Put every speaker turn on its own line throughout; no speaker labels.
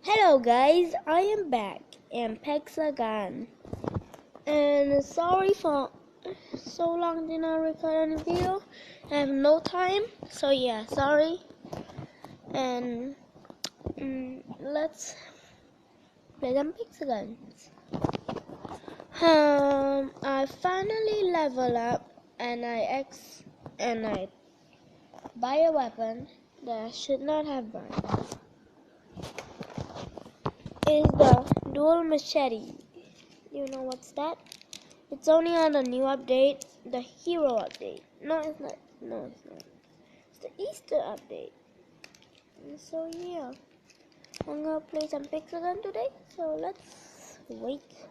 Hello guys, I am back in Pexagon, and sorry for so long did not record any video. I have no time, so yeah, sorry. And let's play some Pexagons. I finally level up, and I buy a weapon that I should not have bought. Is the dual machete. You know what's that? It's only on the new update, the hero update. No, it's not. No, it's not. It's the Easter update. And so yeah, I'm gonna play some Pixel today. So let's wait.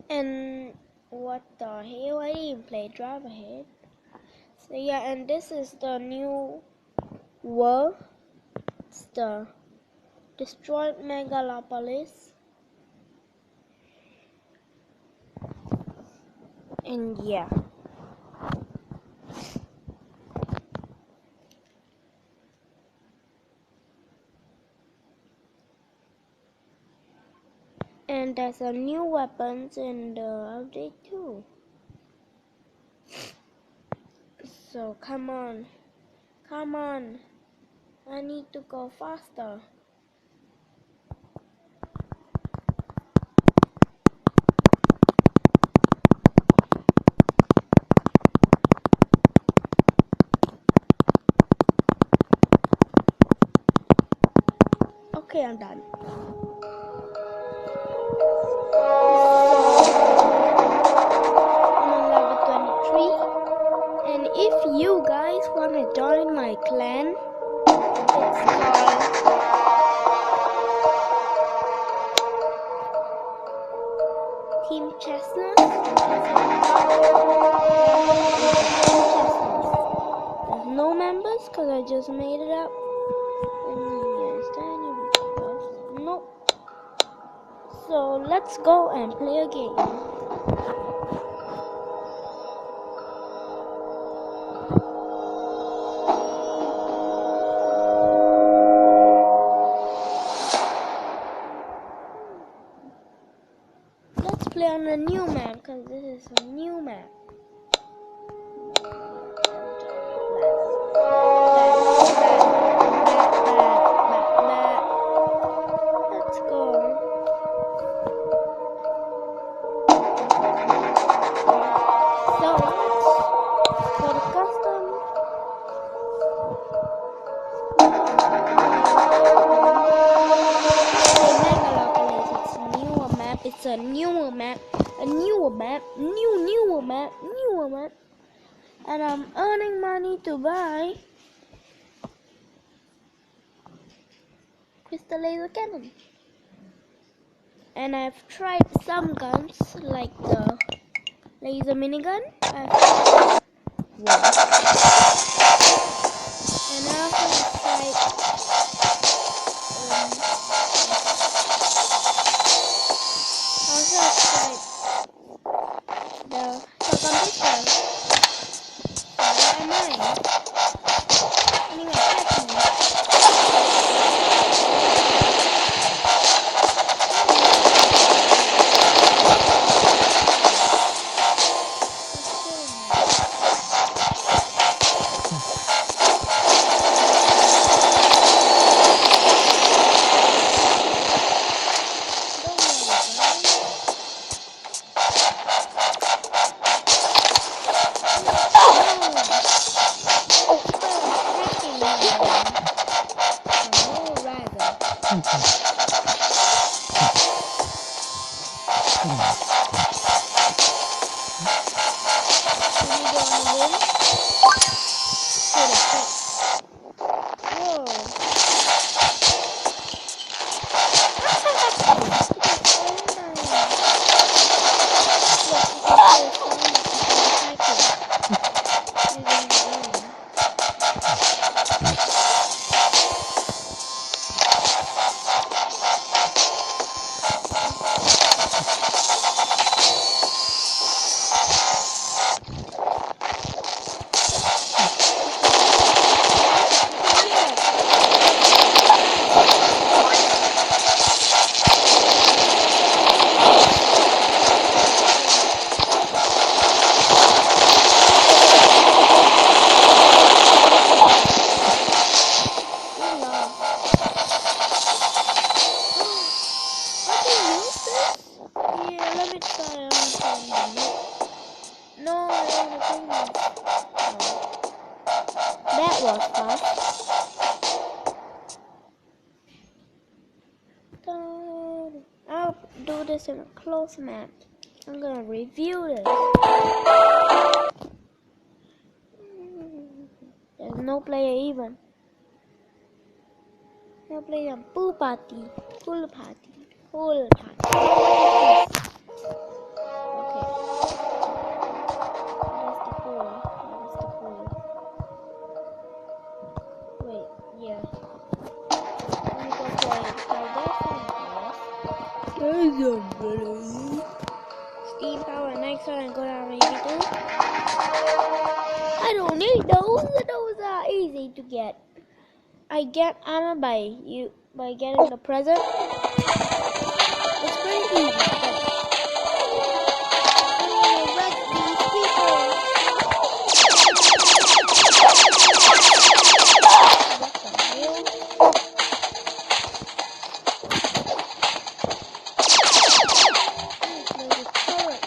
And what the hell? I didn't play Drive Ahead. So yeah, and this is the new world. It's the destroyed megalopolis. And yeah. And there's a new weapons in the update too. So come on. I need to go faster. Okay, I'm done. I'm on level 23. And if you guys want to join my clan, it's called Team Chestnut. There's no members because I just made it up. Nope. So let's go and play a game. Let's play on a new map because this is a new map. Let's go. So let's go to custom. It's a newer map, newer map, and I'm earning money to buy crystal laser cannon. And I've tried some guns like the laser minigun. And I also tried the shotgun pistol. Where am I? Anyway, catch me. this in a close map. I'm gonna review this. There's no player even. No player. Pool party. Pool party. Pool party. What is this? Okay. What is the pool? What is the pool? Wait, yeah. Let me go play this. Steam power next one and go down maybe too. I don't need those. Those are easy to get. I get armor by getting the present. It's pretty easy to get. I'm gonna wreck these people. What the hell? There's a turret.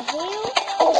hell?